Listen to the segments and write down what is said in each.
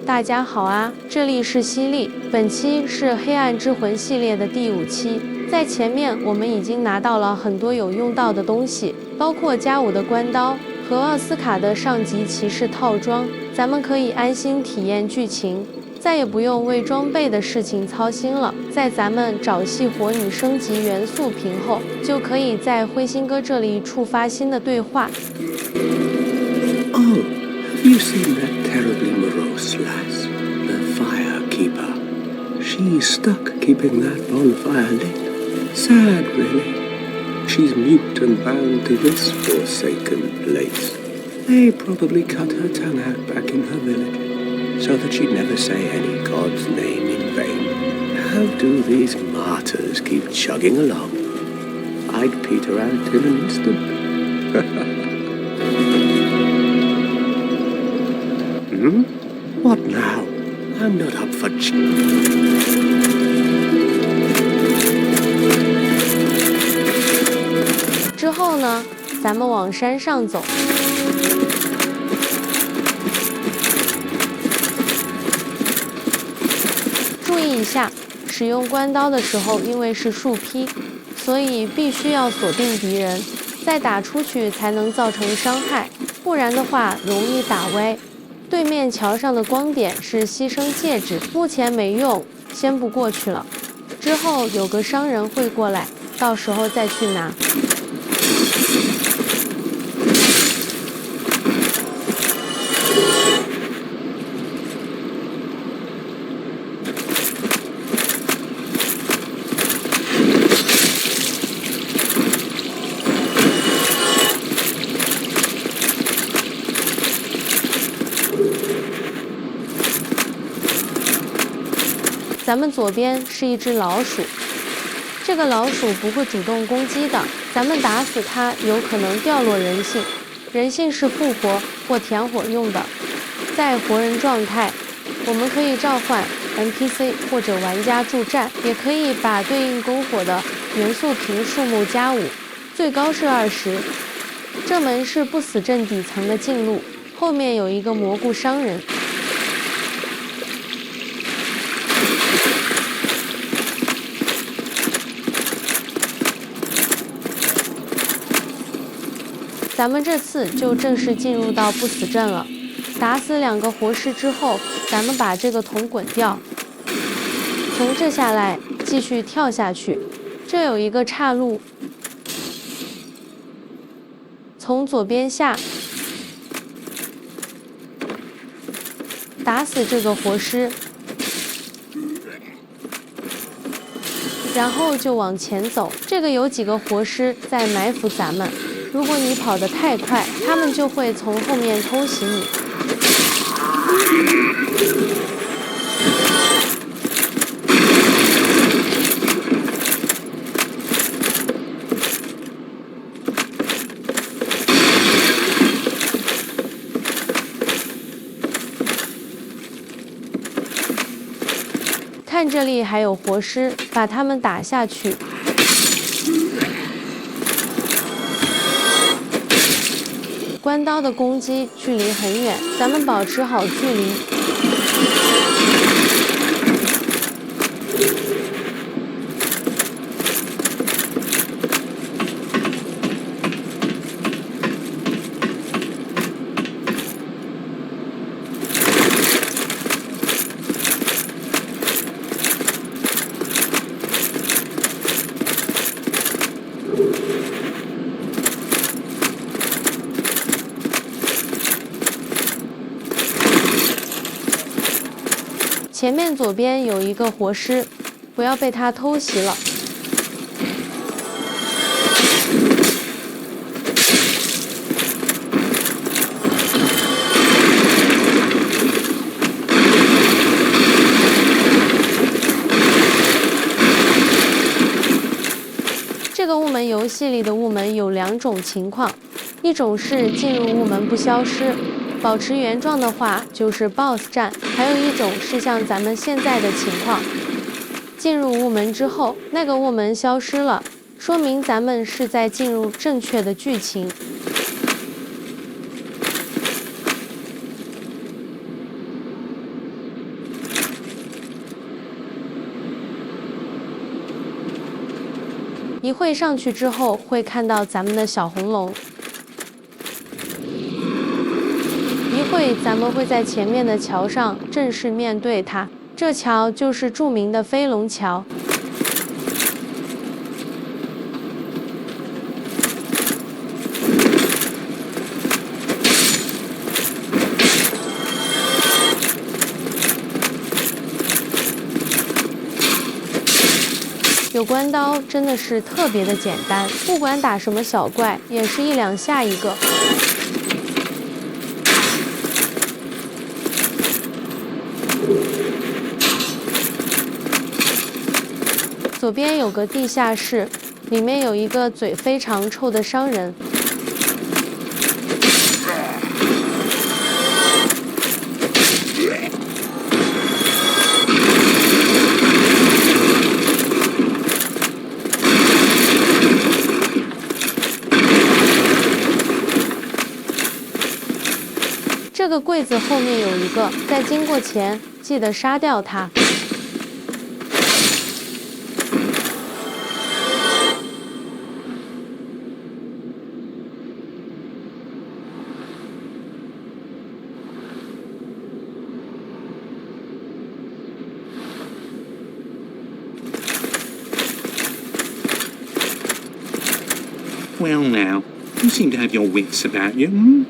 大家好啊，这里是犀利，本期是黑暗之魂系列的第5期。在前面我们已经拿到了很多有用到的东西，包括加5的关刀和奥斯卡的上级骑士套装，咱们可以安心体验剧情，再也不用为装备的事情操心了。在咱们找系火女升级元素瓶后，就可以在灰心哥这里触发新的对话。You seen that terribly morose lass, the firekeeper? She's stuck keeping that bonfire lit. Sad, really. She's mute and bound to this forsaken place. They probably cut her tongue out back in her village, so that she'd never say any god's name in vain. How do these martyrs keep chugging along? I'd peter out in an instant. What now? I'm not up for 之后呢，咱们往山上走。注意一下，使用关刀的时候，因为是树劈，所以必须要锁定敌人，再打出去才能造成伤害，不然的话容易打歪。对面桥上的光点是牺牲戒指，目前没用，先不过去了。之后有个商人会过来，到时候再去拿。咱们左边是一只老鼠，这个老鼠不会主动攻击的，咱们打死它有可能掉落人性，人性是复活或填火用的。在活人状态，我们可以召唤 NPC 或者玩家助战，也可以把对应篝火的元素瓶数目加5，最高是20。这门是不死阵底层的近路，后面有一个蘑菇商人。咱们这次就正式进入到不死阵了，打死2个活尸之后，咱们把这个桶滚掉，从这下来继续跳下去，这有一个岔路，从左边下，打死这个活尸，然后就往前走，这个有几个活尸在埋伏咱们。如果你跑得太快，他们就会从后面偷袭你。看这里还有活尸，把他们打下去。关刀的攻击距离很远，咱们保持好距离。前面左边有一个活尸，不要被他偷袭了。这个雾门游戏里的雾门有2种情况，一种是进入雾门不消失，保持原状的话就是 BOSS 战，还有一种是像咱们现在的情况，进入雾门之后，那个雾门消失了，说明咱们是在进入正确的剧情。一会上去之后会看到咱们的小红龙，一会咱们会在前面的桥上正式面对它，这桥就是著名的飞龙桥。有关刀真的是特别的简单，不管打什么小怪，也是一两下一个。左边有个地下室，里面有一个嘴非常臭的商人。这个柜子后面有一个，在经过前记得杀掉它。Well now, you seem to have your wits about you, hmm?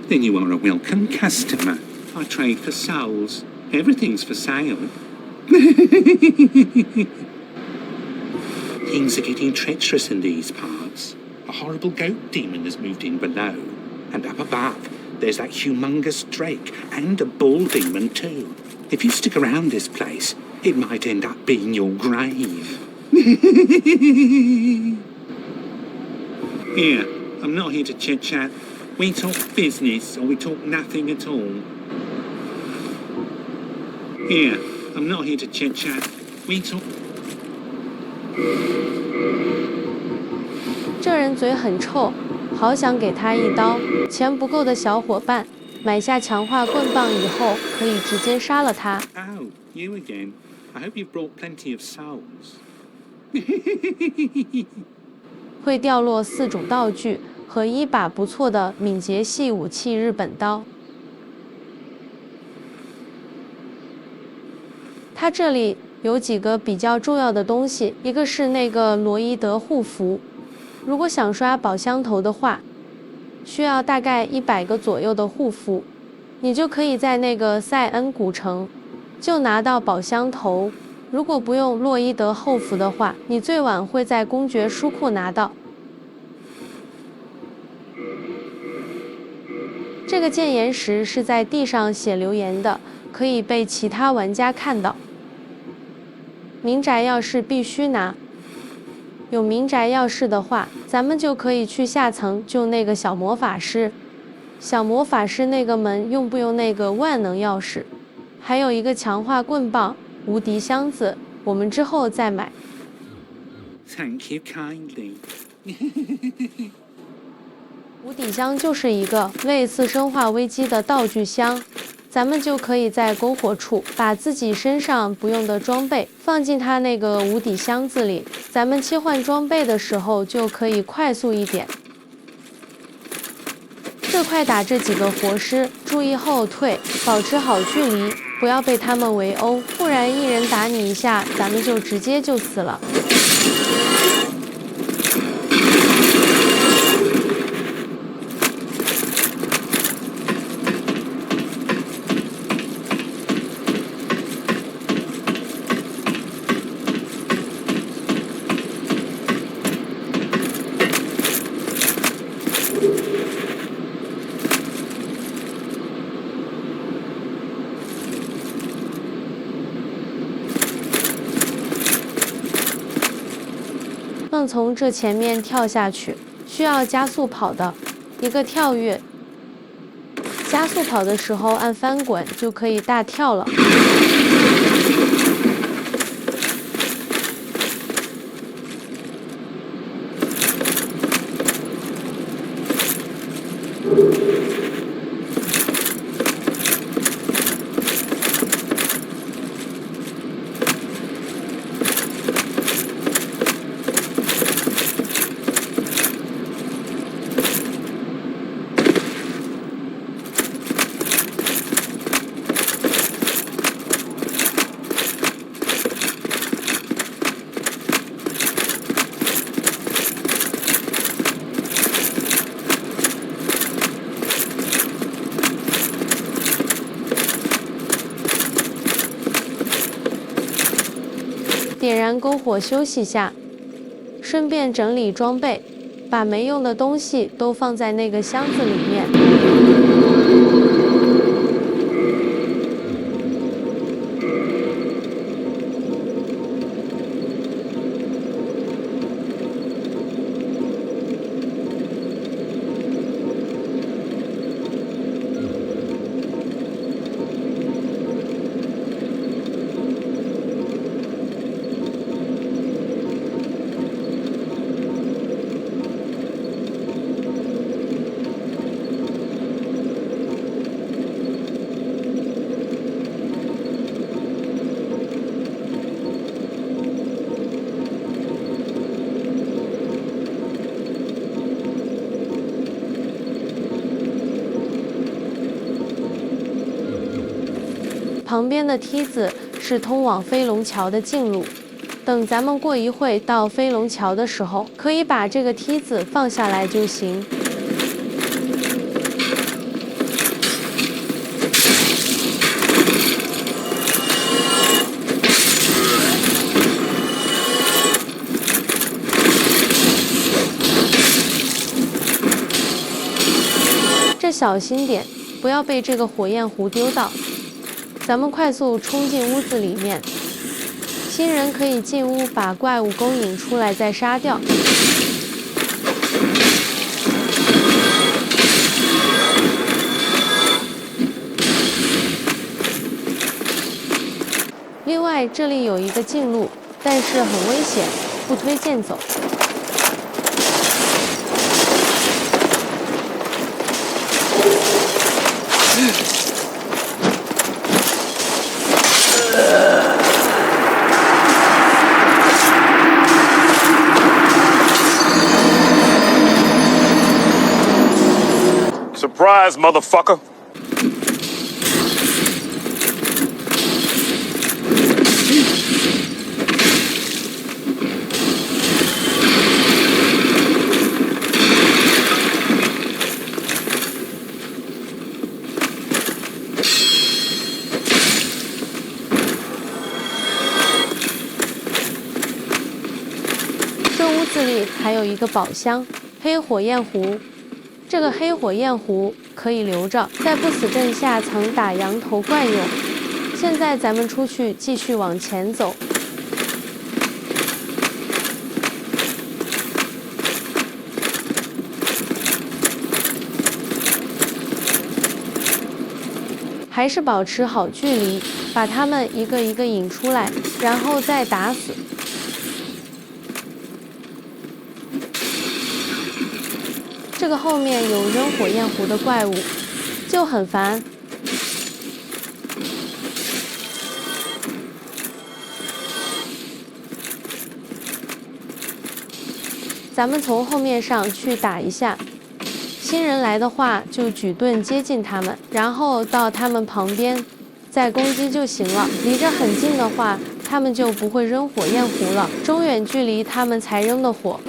Then you are a welcome customer. I trade for souls. Everything's for sale. Things are getting treacherous in these parts. A horrible goat demon has moved in below. And up above, there's that humongous drake and a bull demon too. If you stick around this place, it might end up being your grave. Here, I'm not here to chit-chat. We talk business or we talk nothing at all. Here, I'm not here to chit-chat. We talk... 这人嘴很臭，好想给他一刀。钱不够的小伙伴，买下强化棍棒以后，可以直接杀了他。Oh, you again. I hope you've brought plenty of souls. 会掉落4种道具和1把不错的敏捷系武器日本刀。它这里有几个比较重要的东西，一个是那个罗伊德护符，如果想刷宝箱头的话，需要大概100个左右的护符，你就可以在那个塞恩古城就拿到宝箱头。如果不用洛伊德后符的话，你最晚会在公爵书库拿到。这个建岩石是在地上写留言的，可以被其他玩家看到。民宅钥匙必须拿，有民宅钥匙的话，咱们就可以去下层救那个小魔法师。小魔法师那个门用不用那个万能钥匙？还有一个强化棍棒。无敌箱子，我们之后再买。Thank you kindly. 无底箱就是一个类似生化危机的道具箱，咱们就可以在篝火处把自己身上不用的装备放进它那个无底箱子里，咱们切换装备的时候就可以快速一点。最快打这几个活尸，注意后退，保持好距离。不要被他们围殴，不然一人打你一下，咱们就直接就死了。梦从这前面跳下去，需要加速跑的，一个跳跃。加速跑的时候按翻滚就可以大跳了。点燃篝火休息下，顺便整理装备，把没用的东西都放在那个箱子里面。旁边的梯子是通往飞龙桥的近路，等咱们过一会到飞龙桥的时候，可以把这个梯子放下来就行。这小心点，不要被这个火焰壶丢到。咱们快速冲进屋子里面，新人可以进屋把怪物勾引出来再杀掉。另外，这里有一个近路，但是很危险，不推荐走。Surprise, motherfucker!这屋子里还有一个宝箱，黑火焰壶。这个黑火焰壶可以留着，在不死阵下曾打羊头怪用。现在咱们出去继续往前走。还是保持好距离，把他们一个一个引出来，然后再打死。这个后面有扔火焰壶的怪物，就很烦。咱们从后面上去打一下。新人来的话，就举盾接近他们，然后到他们旁边，再攻击就行了。离着很近的话，他们就不会扔火焰壶了，中远距离他们才扔的火。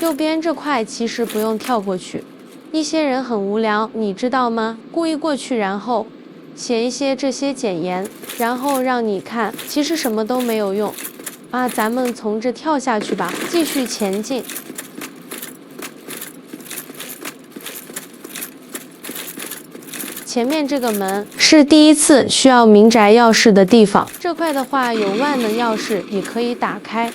右边这块其实不用跳过去，一些人很无聊，你知道吗？故意过去，然后写一些这些简言，然后让你看，其实什么都没有用。啊，咱们从这跳下去吧，继续前进。前面这个门是第一次需要民宅钥匙的地方，这块的话有万能钥匙也可以打开。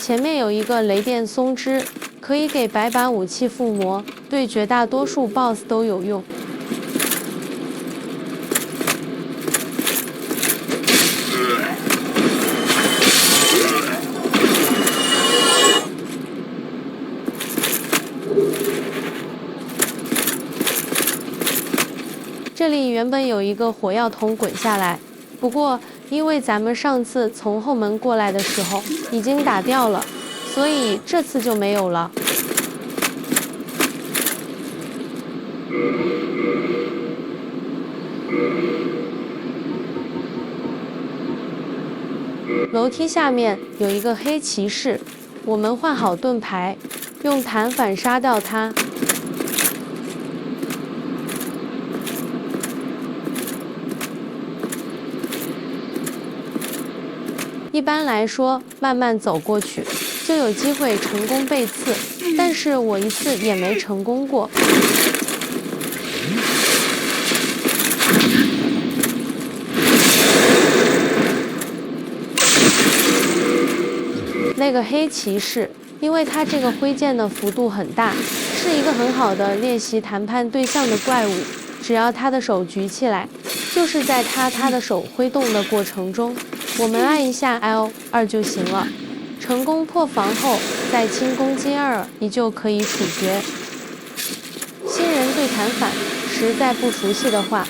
前面有一个雷电松枝，可以给白板武器附魔，对绝大多数 BOSS 都有用。这里原本有一个火药桶滚下来，不过因为咱们上次从后门过来的时候已经打掉了，所以这次就没有了。楼梯下面有一个黑骑士，我们换好盾牌，用弹反杀掉他。一般来说，慢慢走过去就有机会成功被刺，但是我一次也没成功过。那个黑骑士，因为他这个挥剑的幅度很大，是一个很好的练习谈判对象的怪物。只要他的手举起来，就是在他的手挥动的过程中，我们按一下 L2 就行了。成功破防后，再轻攻击2，你就可以处决。新人对弹反实在不熟悉的话，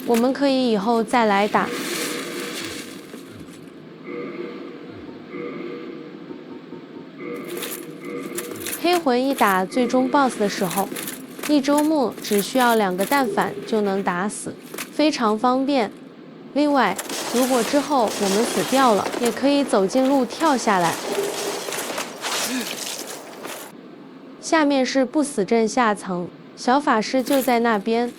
我们可以以后再来打。黑魂一打最终 BOSS 的时候，一周目只需要2个弹反就能打死，非常方便。另外，如果之后我们死掉了，也可以走近路跳下来。下面是不死阵下层，小法师就在那边。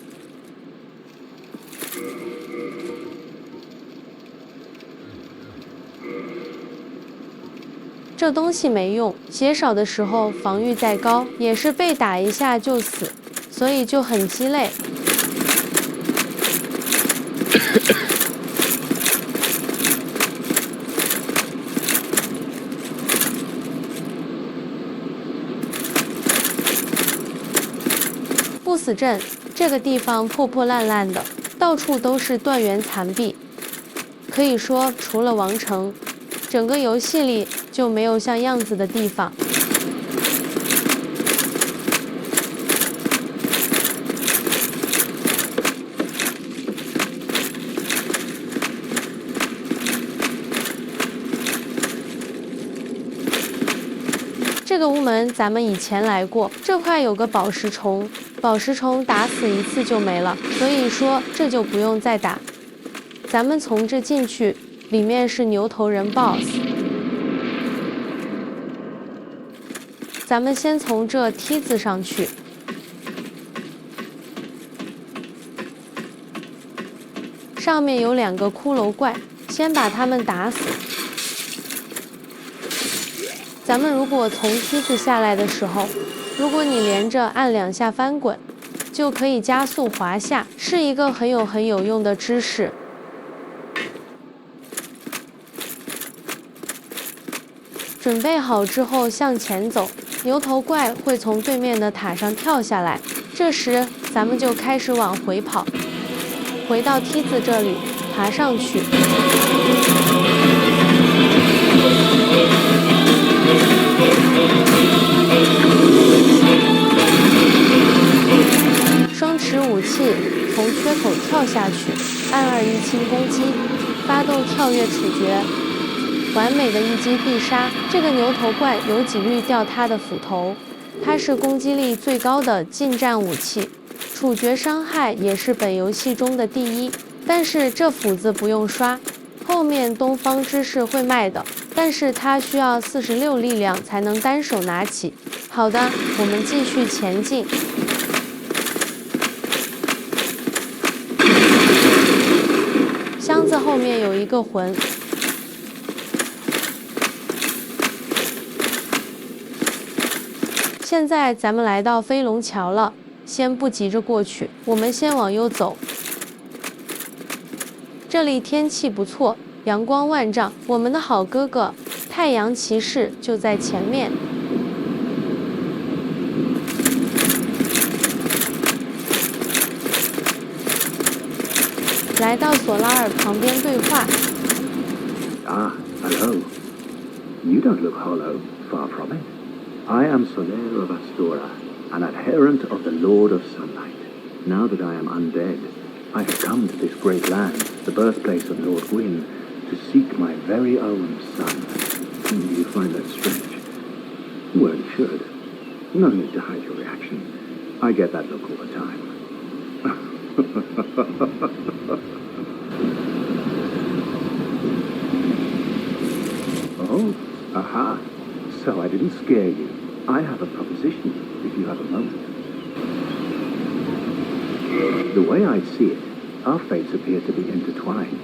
这东西没用，血少的时候防御再高，也是被打一下就死，所以就很鸡肋。不死阵这个地方破破烂烂的，到处都是断垣残壁，可以说除了王城，整个游戏里就没有像样子的地方。这个屋门咱们以前来过，这块有个宝石虫，宝石虫打死一次就没了，所以说这就不用再打。咱们从这进去，里面是牛头人 BOSS。咱们先从这梯子上去。上面有2个骷髅怪，先把他们打死。咱们如果从梯子下来的时候，如果你连着按2下翻滚，就可以加速滑下，是一个很有用的知识。准备好之后向前走，牛头怪会从对面的塔上跳下来，这时咱们就开始往回跑，回到梯子这里，爬上去。双持武器从缺口跳下去，按2一轻攻击，发动跳跃处决，完美的一击必杀。这个牛头怪有几率掉他的斧头，它是攻击力最高的近战武器，处决伤害也是本游戏中的第1。但是这斧子不用刷，后面东方之士会卖的，但是它需要46力量才能单手拿起。好的，我们继续前进。箱子后面有一个魂。现在咱们来到飞龙桥了，先不急着过去，我们先往右走。这里天气不错，阳光万丈，我们的好哥哥太阳骑士就在前面。来到索拉尔旁边对话。Ah, hello. You don't look hollow, far from it. I am Solaire of Astora, an adherent of the Lord of Sunlight. Now that I am undead, I have come to this great land, the birthplace of Lord Gwyn, to seek my very own son. You find that strange? Well, you should. No need to hide your reaction. I get that look all the time. Oh, aha. So I didn't scare you. I have a proposition, if you have a moment. The way I see it, our fates appear to be intertwined.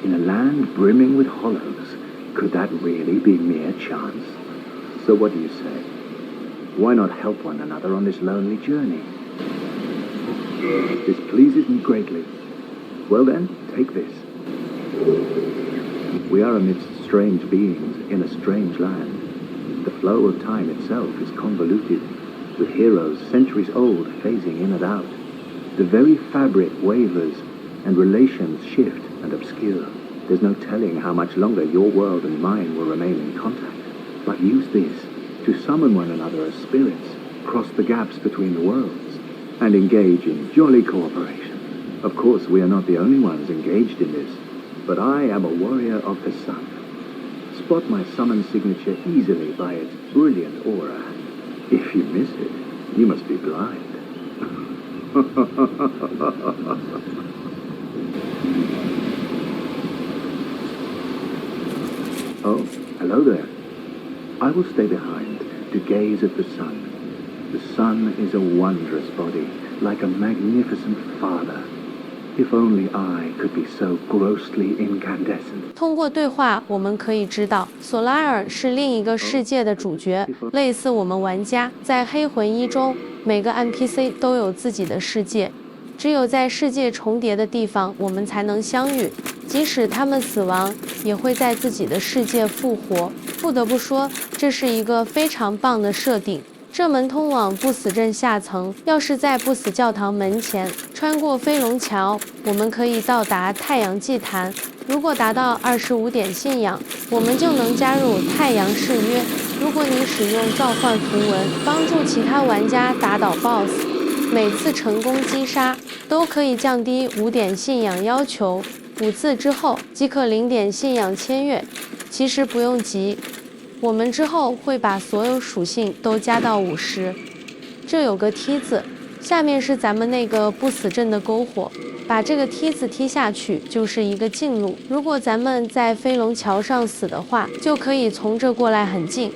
In a land brimming with hollows, could that really be mere chance? So what do you say? Why not help one another on this lonely journey? This pleases me greatly. Well then, take this. We are amidst strange beings in a strange land. The flow of time itself is convoluted, with heroes centuries old phasing in and out. The very fabric wavers, and relations shift and obscure. There's no telling how much longer your world and mine will remain in contact. But use this to summon one another as spirits, cross the gaps between the worlds, and engage in jolly cooperation. Of course, we are not the only ones engaged in this, but I am a warrior of the sun. Spot my summon signature easily by its brilliant aura. If you miss it, you must be blind. Oh, hello there. I will stay behind to gaze at the sun. The sun is a wondrous body, like a magnificent father. If only I could be so grossly incandescent. 通过对话，我们可以知道，索拉尔是另一个世界的主角，类似我们玩家。在黑魂1中，每个 NPC 都有自己的世界，只有在世界重叠的地方，我们才能相遇。即使他们死亡，也会在自己的世界复活。不得不说，这是一个非常棒的设定。这门通往不死镇下层，要是在不死教堂门前，穿过飞龙桥，我们可以到达太阳祭坛。如果达到25点信仰，我们就能加入太阳誓约。如果你使用召唤符文，帮助其他玩家打倒 BOSS， 每次成功击杀都可以降低5点信仰要求，5次之后即可0点信仰签约。其实不用急。我们之后会把所有属性都加到50。这有个梯子，下面是咱们那个不死镇的篝火，把这个梯子踢下去就是一个近路。如果咱们在飞龙桥上死的话，就可以从这过来很近。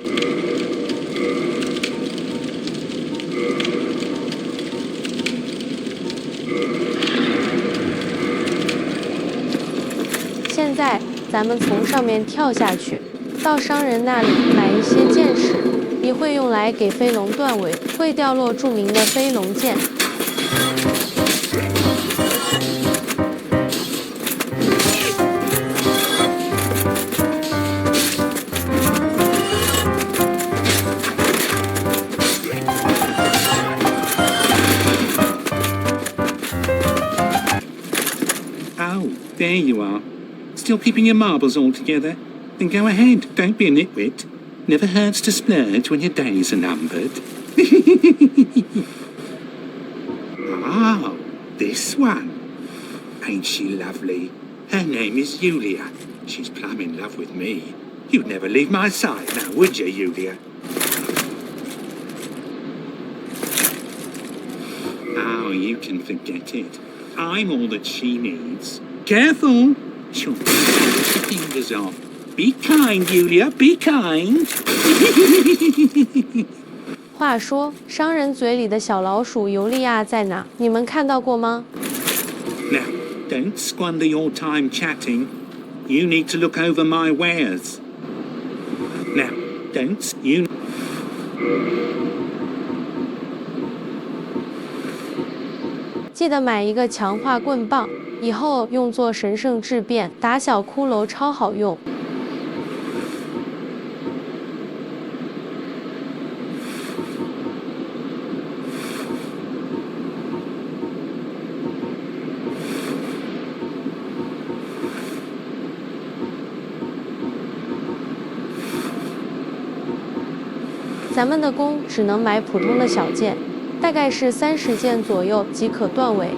现在咱们从上面跳下去。到商人那里买一些剑矢，也会用来给飞龙断尾，会掉落著名的飞龙剑。Oh, there you are. Still keeping your marbles all together? Then go ahead, don't be a nitwit. Never hurts to splurge when your days are numbered. Oh, this one. Ain't she lovely? Her name is Yulia. She's plumb in love with me. You'd never leave my side now, would you, Yulia? Oh, you can forget it. I'm all that she needs. Careful! She'll take your fingers off. Be kind, Yulia, be kind. 话说，商人嘴里的小老鼠尤利亚在哪？你们看到过吗？ Now, don't squander your time chatting. You need to look over my wares. Now, don't you... 记得买一个强化棍棒，以后用作神圣质变，打小骷髅超好用。咱们的弓只能买普通的小剑，大概是30件左右即可断尾。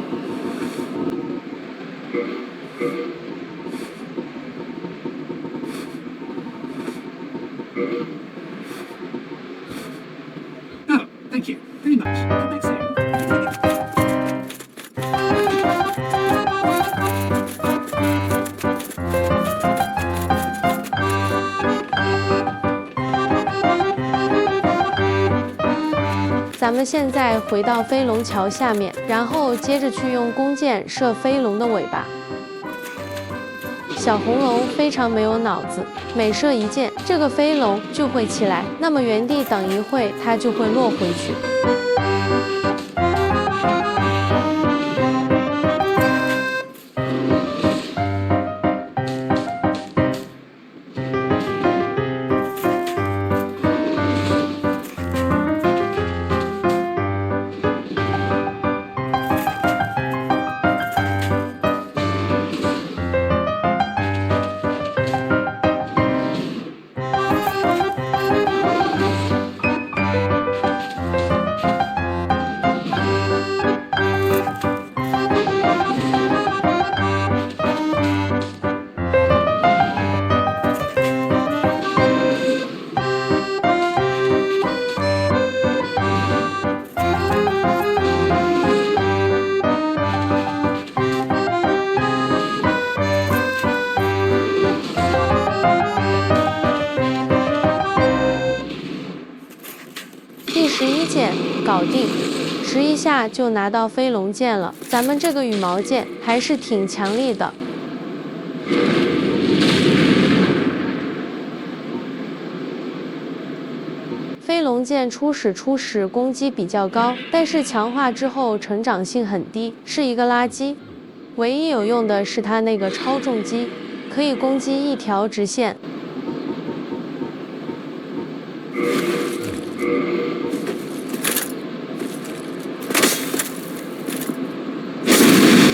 Oh, thank you very much. Come back soon. 咱们现在回到飞龙桥下面，然后接着去用弓箭射飞龙的尾巴。小红龙非常没有脑子，每射一箭，这个飞龙就会起来，那么原地等一会，它就会落回去。第11箭搞定，11下就拿到飞龙箭了。咱们这个羽毛箭还是挺强力的。飞龙箭初始攻击比较高，但是强化之后成长性很低，是一个垃圾。唯一有用的是它那个超重击，可以攻击一条直线。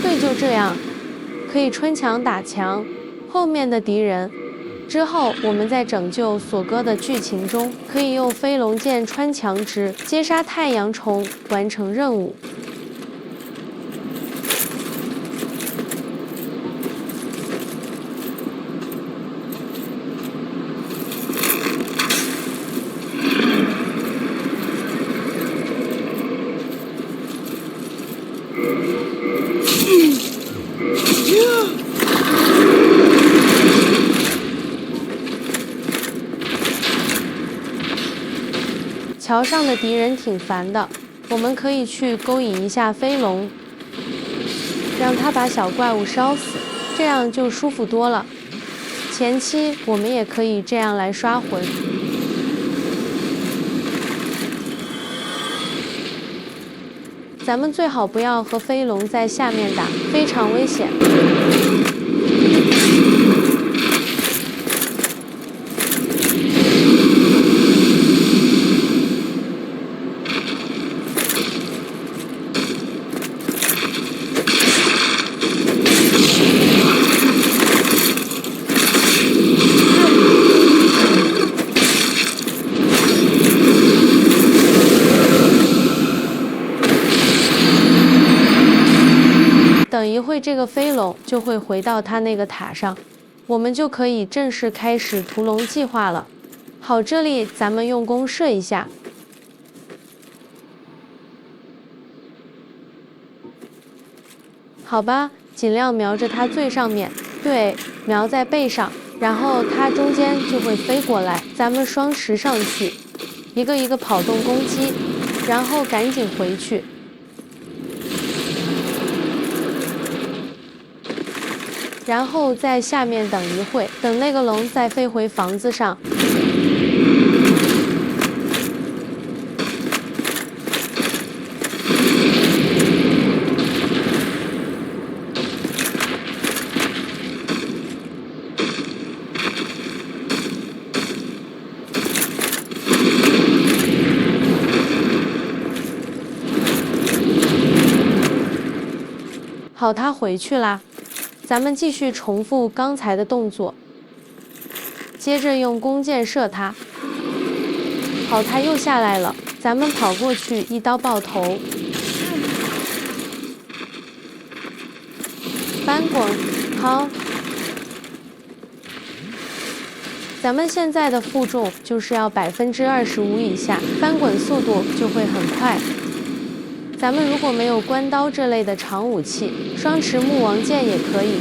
对，就这样，可以穿墙打墙，后面的敌人。之后，我们在拯救索哥的剧情中，可以用飞龙剑穿墙直接杀太阳虫，完成任务。桥上的敌人挺烦的，我们可以去勾引一下飞龙，让他把小怪物烧死，这样就舒服多了。前期我们也可以这样来刷魂。咱们最好不要和飞龙在下面打，非常危险。等一会，这个飞龙就会回到它那个塔上，我们就可以正式开始屠龙计划了。好，这里咱们用弓射一下。好吧，尽量瞄着它最上面，对，瞄在背上，然后它中间就会飞过来，咱们双持上去，一个一个跑动攻击，然后赶紧回去。然后在下面等一会，等那个龙再飞回房子上。好，他回去啦。咱们继续重复刚才的动作，接着用弓箭射他。好，他又下来了，咱们跑过去一刀爆头。翻滚，好，咱们现在的负重就是要25%以下，翻滚速度就会很快。咱们如果没有关刀这类的长武器，双持木王剑也可以。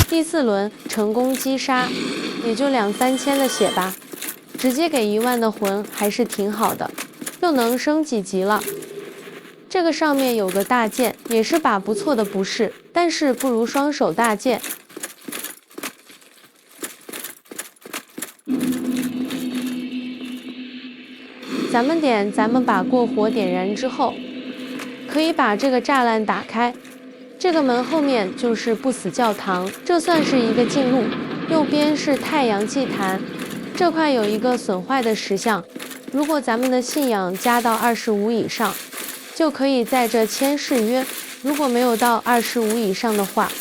第4轮成功击杀，也就2、3千的血吧，直接给1万的魂还是挺好的，又能升几级了。这个上面有个大剑，也是把不错的不是，但是不如双手大剑。咱们把过火点燃之后，可以把这个栅栏打开。这个门后面就是不死教堂，这算是一个近路。右边是太阳祭坛，这块有一个损坏的石像，如果咱们的信仰加到25以上，就可以在这签誓约。如果没有到25以上的话，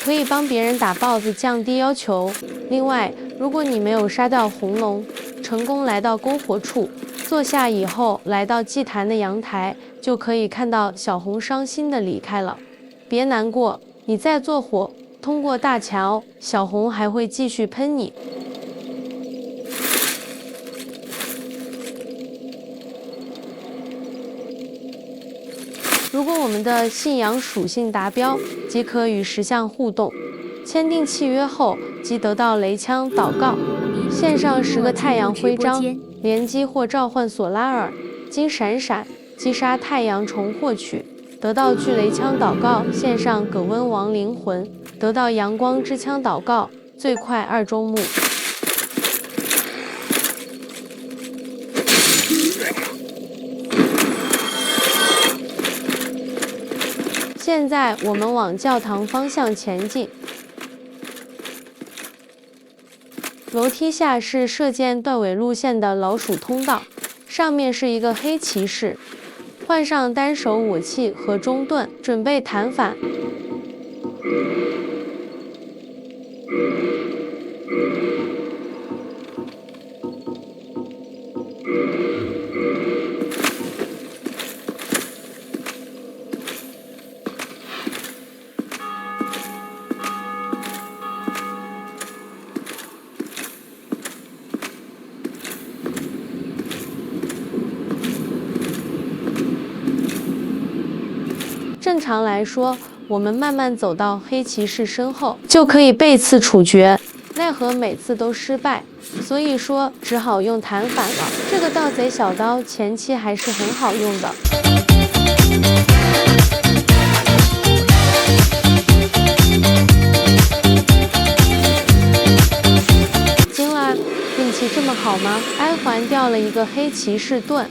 可以帮别人打 BOSS 降低要求。另外，如果你没有杀掉红龙，成功来到篝火处，坐下以后来到祭坛的阳台，就可以看到小红伤心的离开了。别难过，你再做火，通过大桥，小红还会继续喷你。如果我们的信仰属性达标，即可与石像互动。签订契约后，即得到雷枪祷告，献上10个太阳徽章，连击或召唤索拉尔，经闪闪击杀太阳虫获取。得到巨雷枪祷告，献上葛温王灵魂；得到阳光之枪祷告，最快2周目。现在我们往教堂方向前进，楼梯下是射箭断尾路线的老鼠通道，上面是一个黑骑士。换上单手武器和中盾，准备弹反。正常来说，我们慢慢走到黑骑士身后，就可以被刺处决，奈何每次都失败，所以说只好用弹反了。这个盗贼小刀前期还是很好用的。惊了，运气这么好吗？哀环掉了一个黑骑士盾。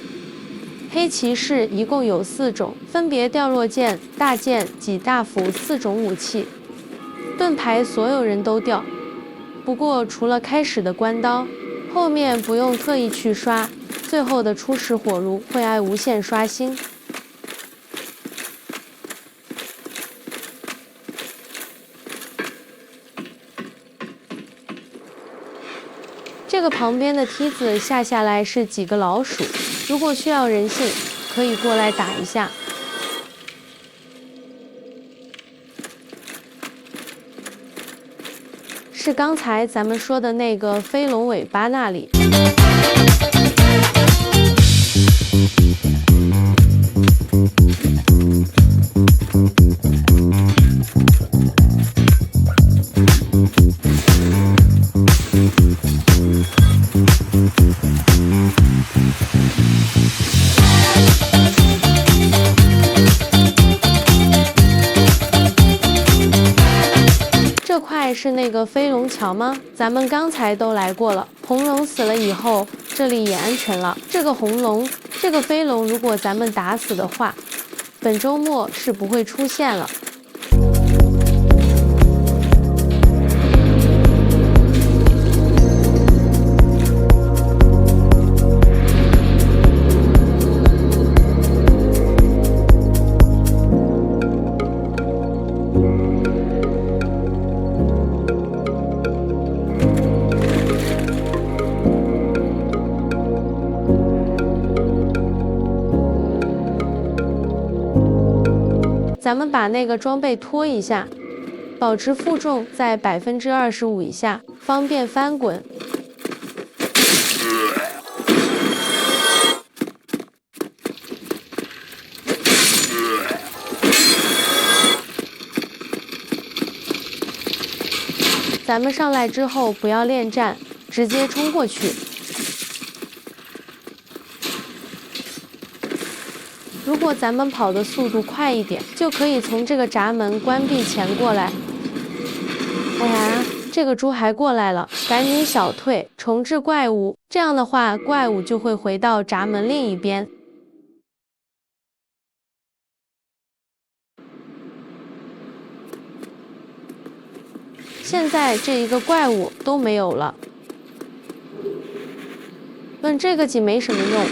黑骑士一共有4种，分别掉落剑、大剑及大斧4种武器。盾牌所有人都掉，不过除了开始的关刀，后面不用特意去刷，最后的初始火炉会挨无限刷新。这个旁边的梯子下来是几个老鼠，如果需要人性，可以过来打一下。是刚才咱们说的那个飞龙尾巴那里。这块是那个飞龙桥吗？咱们刚才都来过了。红龙死了以后，这里也安全了。这个红龙，这个飞龙，如果咱们打死的话，本周末是不会出现了。咱们把那个装备拖一下，保持负重在25%以下，方便翻滚。咱们上来之后不要恋战，直接冲过去。如果咱们跑的速度快一点，就可以从这个闸门关闭前过来。哎呀，这个猪还过来了，赶紧小退，重置怪物。这样的话，怪物就会回到闸门另一边。现在这一个怪物都没有了，问这个戟没什么用。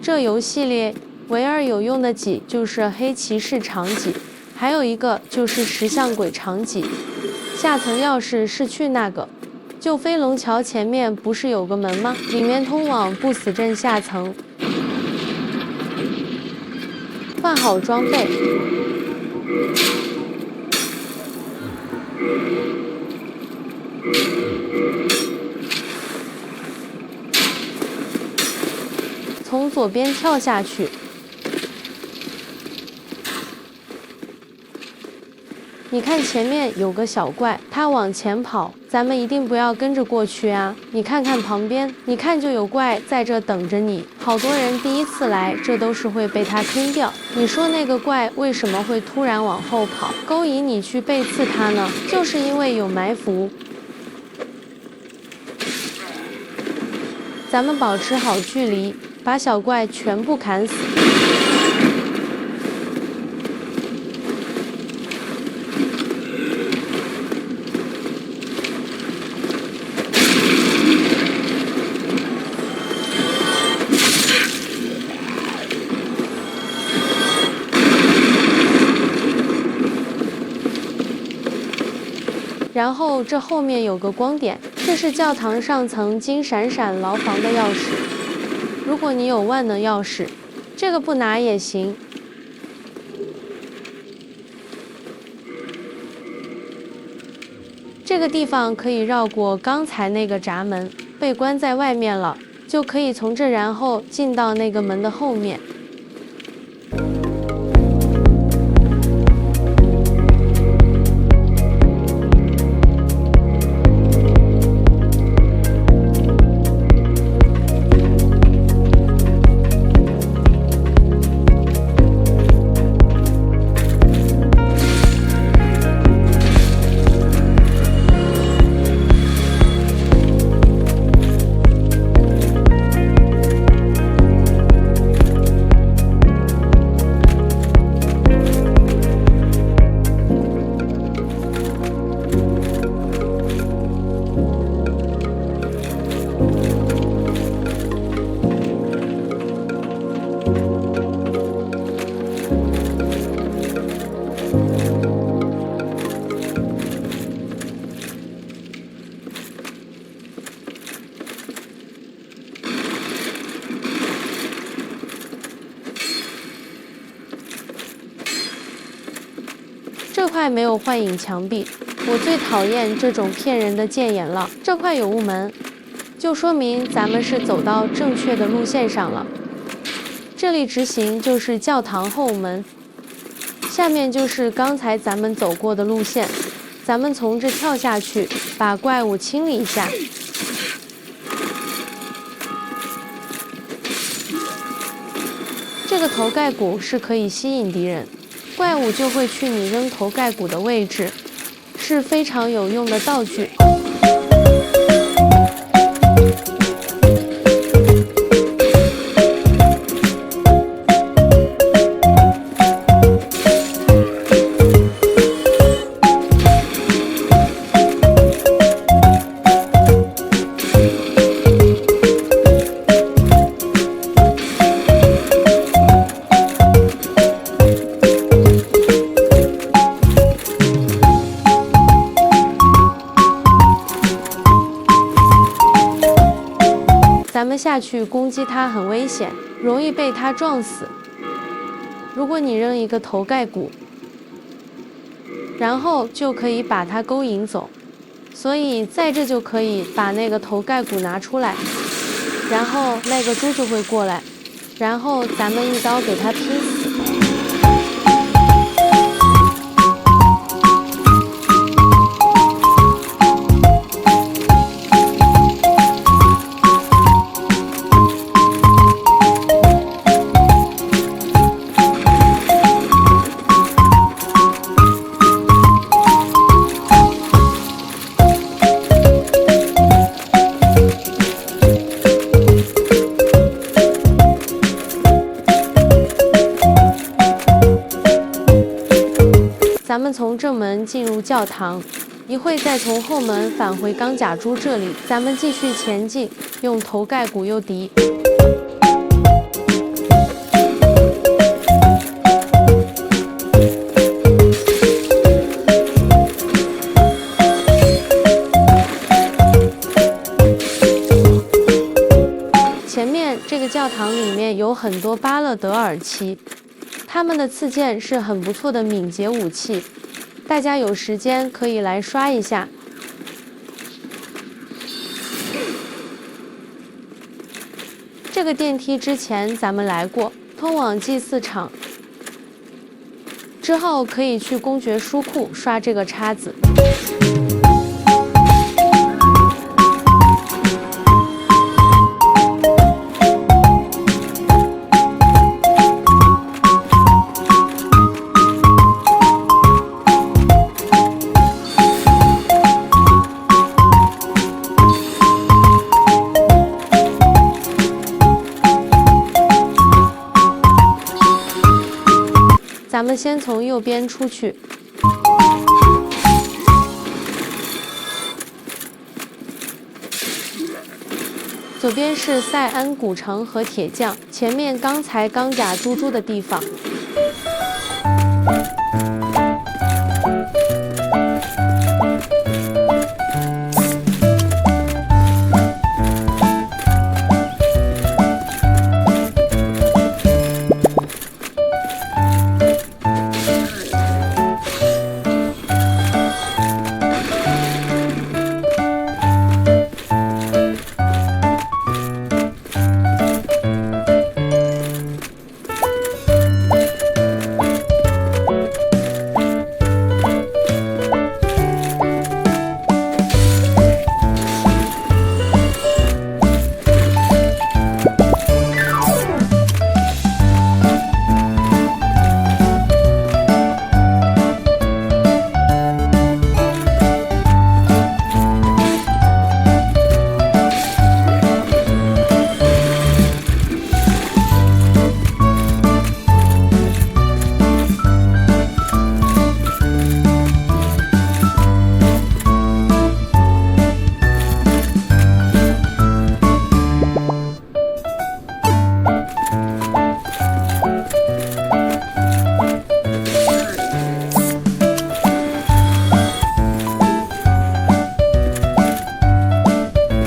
这游戏里唯二有用的戟就是黑骑士长戟，还有一个就是石像鬼长戟。下层钥匙是去那个就飞龙桥前面不是有个门吗？里面通往不死镇下层。换好装备。从左边跳下去，你看前面有个小怪，它往前跑，咱们一定不要跟着过去啊！你看看旁边，你看就有怪在这等着你。好多人第一次来，这都是会被它坑掉。你说那个怪为什么会突然往后跑，勾引你去背刺它呢？就是因为有埋伏。咱们保持好距离。把小怪全部砍死。然后这后面有个光点，这是教堂上层金闪闪牢房的钥匙。如果你有万能钥匙，这个不拿也行。这个地方可以绕过刚才那个闸门，被关在外面了，就可以从这然后进到那个门的后面。这块没有幻影墙壁，我最讨厌这种骗人的谏言了。这块有雾门，就说明咱们是走到正确的路线上了。这里直行就是教堂后门，下面就是刚才咱们走过的路线。咱们从这跳下去，把怪物清理一下。这个头盖骨是可以吸引敌人。怪物就会去你扔头盖骨的位置，是非常有用的道具。下去攻击它很危险，容易被它撞死。如果你扔一个头盖骨，然后就可以把它勾引走。所以在这就可以把那个头盖骨拿出来，然后那个猪就会过来，然后咱们一刀给它劈死。咱们从正门进入教堂，一会再从后门返回钢甲猪这里。咱们继续前进，用头盖骨诱敌。前面这个教堂里面有很多巴勒德尔旗。他们的刺剑是很不错的敏捷武器，大家有时间可以来刷一下。这个电梯之前咱们来过，通往祭祀场。之后可以去公爵书库刷这个叉子。咱们先从右边出去，左边是塞安古城和铁匠，前面刚才钢甲猪猪的地方。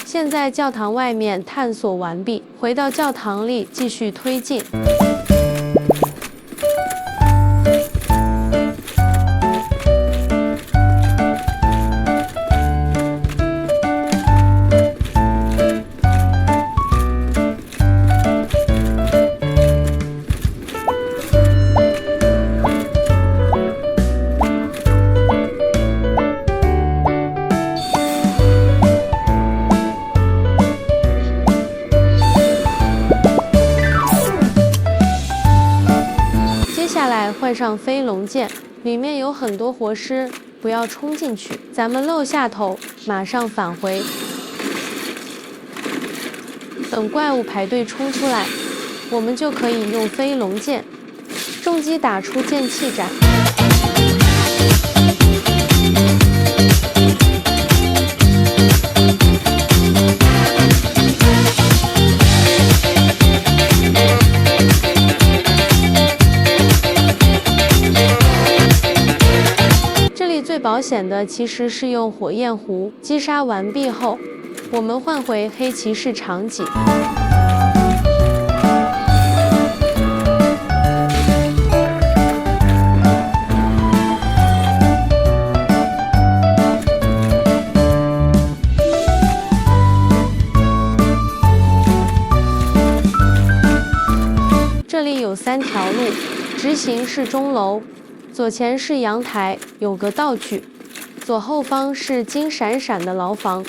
现在教堂外面探索完毕，回到教堂里继续推进。换上飞龙剑，里面有很多活尸，不要冲进去。咱们露下头，马上返回。等怪物排队冲出来，我们就可以用飞龙剑重击打出剑气斩。最保险的其实是用火焰壶击杀完毕后，我们换回黑骑士场景。3条路，直行是钟楼，左前是阳台，有个道具，左后方是金闪闪的牢房。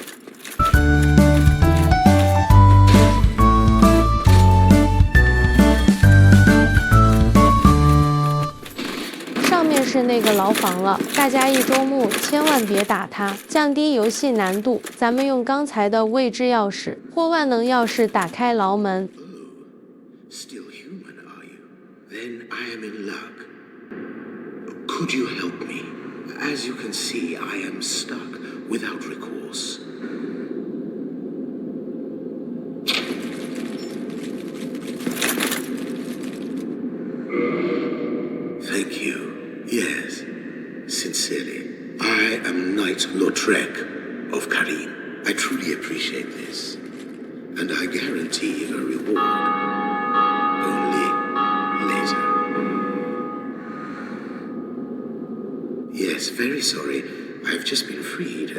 上面是那个牢房了，大家一周目千万别打它，降低游戏难度。咱们用刚才的未知钥匙或万能钥匙打开牢门。Still human, are you? Then I am in luck. Could you help me? As you can see, I am stuck without recourse. Thank you. Yes, sincerely. I am Knight Lautrec of Karim. I truly appreciate this. And I guarantee a reward. Only later. Yes, very sorry. I've just been freed.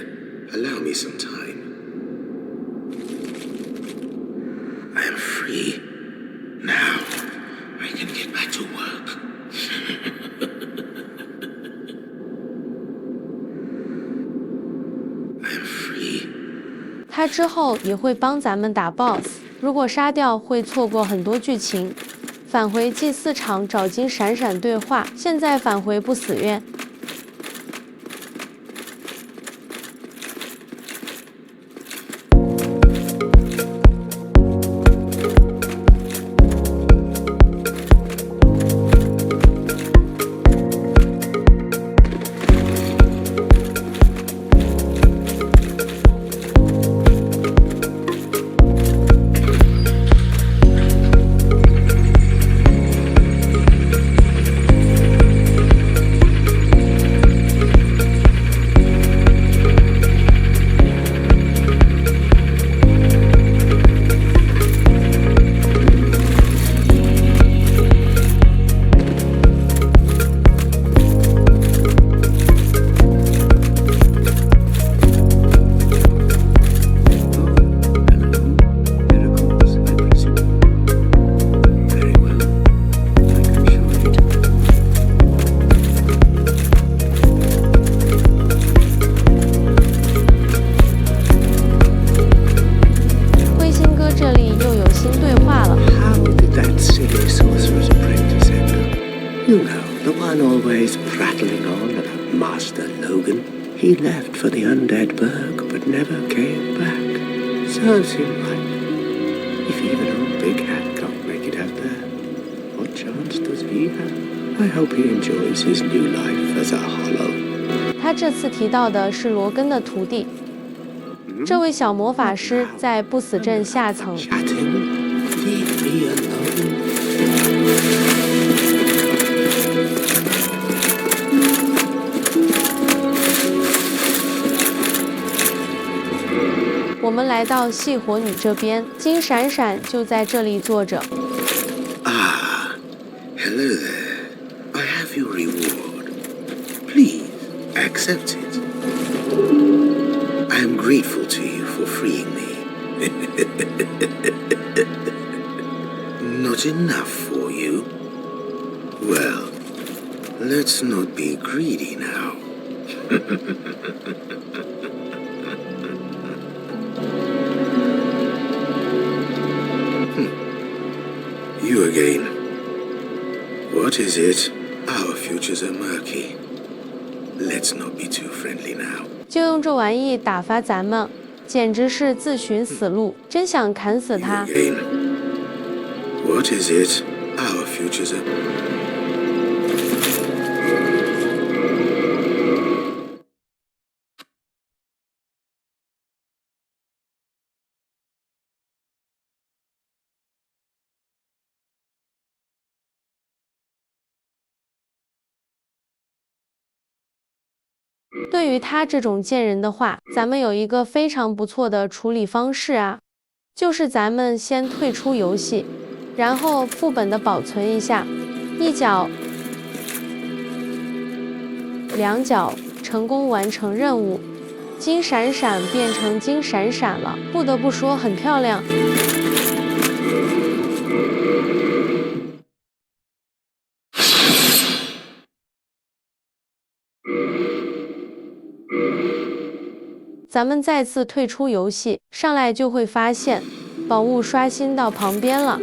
Allow me some time. I am free. Now, I can get back to work. I am free. 他之后也会帮咱们打 BOSS， 如果杀掉会错过很多剧情。返回祭祀场找金闪闪对话，现在返回不死院。You know, the one always prattling on about Master Logan. He left for the undead Burg, but never came back. Serves him right. If even old Big Hat can't make it out there, what chance does he have? I hope he enjoys his new life as a Hollow. 他这次提到的是罗根的徒弟，这位小魔法师在不死镇下层。 Chatting? Leave me alone. 我们来到系火女这边，金闪闪就在这里坐着。 Ah, hello there. I have your reward. Please, accept it. I am grateful to you for freeing me. Not enough for you? Well, let's not be greedy now. You again. What is it? Our futures are murky. Let's not be too friendly now. 就用这玩意打发咱们，简直是自寻死路，真想砍死他。 You again. What is it? Our futures are...对于他这种贱人的话，咱们有一个非常不错的处理方式啊，就是咱们先退出游戏，然后副本的保存一下，一脚、两脚成功完成任务，金闪闪变成金闪闪了，不得不说很漂亮。咱们再次退出游戏，上来就会发现宝物刷新到旁边了。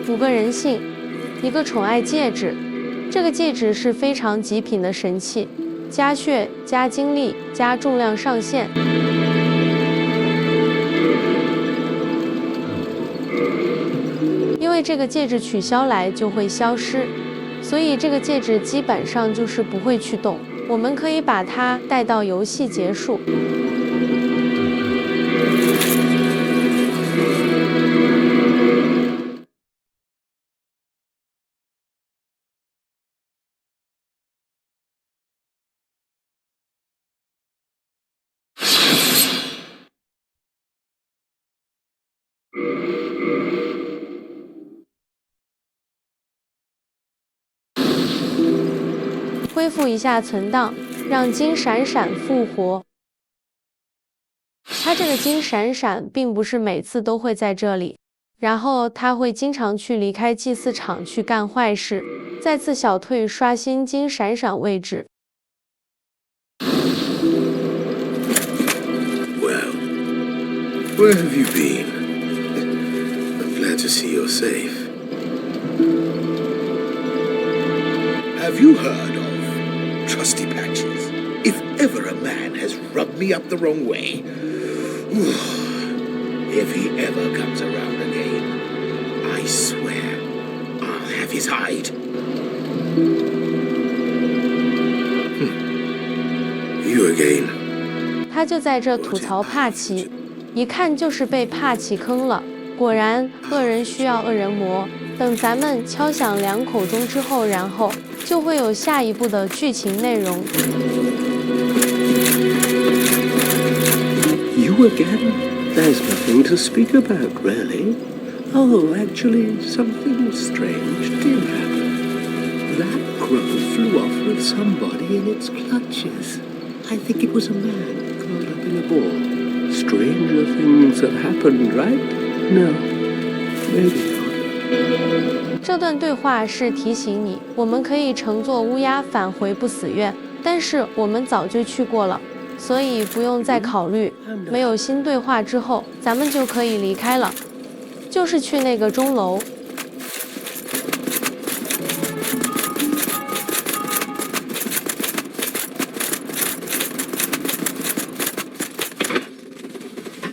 5个人性，1个宠爱戒指，这个戒指是非常极品的神器，加血、加精力、加重量上限。因为这个戒指取消来就会消失，所以这个戒指基本上就是不会去动。我们可以把它带到游戏结束。恢复一下存档，让金闪闪复活。他这个金闪闪并不是每次都会在这里，然后他会经常去离开祭祀场去干坏事。再次小退刷新金闪闪位置。Well, where have you been? I'm glad to see you're safe. Have you heard of Trusty Patches? If ever a man has rubbed me up the wrong way, if he ever comes around again, I swear I'll have his hide. You again. 他就在这吐槽帕奇，一看就是被帕奇坑了。果然，恶人需要恶人磨。等咱们敲响2口钟之后，然后就会有下一步的剧情内容。You again? There's nothing to speak about, really. Oh, actually, something strange did happen. That crow flew off with somebody in its clutches. I think it was a man curled up in a ball. Stranger things have happened, right? No, maybe not. 这段对话是提醒你，我们可以乘坐乌鸦返回不死院，但是我们早就去过了，所以不用再考虑。没有新对话之后，咱们就可以离开了，就是去那个钟楼。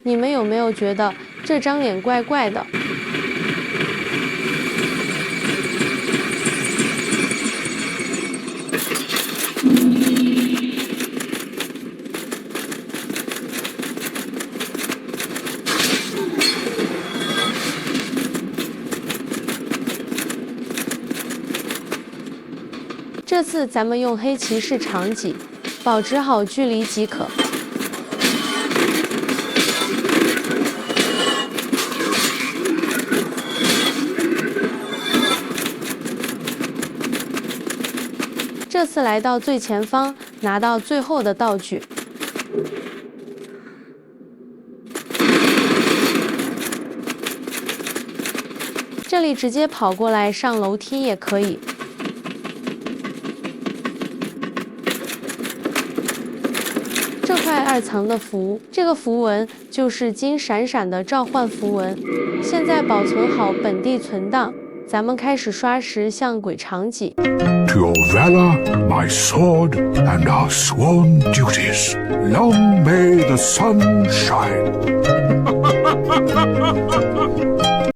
你们有没有觉得这张脸怪怪的？这次咱们用黑骑士长戟，保持好距离即可。这次来到最前方，拿到最后的道具。这里直接跑过来上楼梯也可以。这块2层的符，这个符文就是金闪闪的召唤符文。现在保存好本地存档，咱们开始刷石像鬼长戟。To your valor, my sword, and our sworn duties. Long may the sun shine.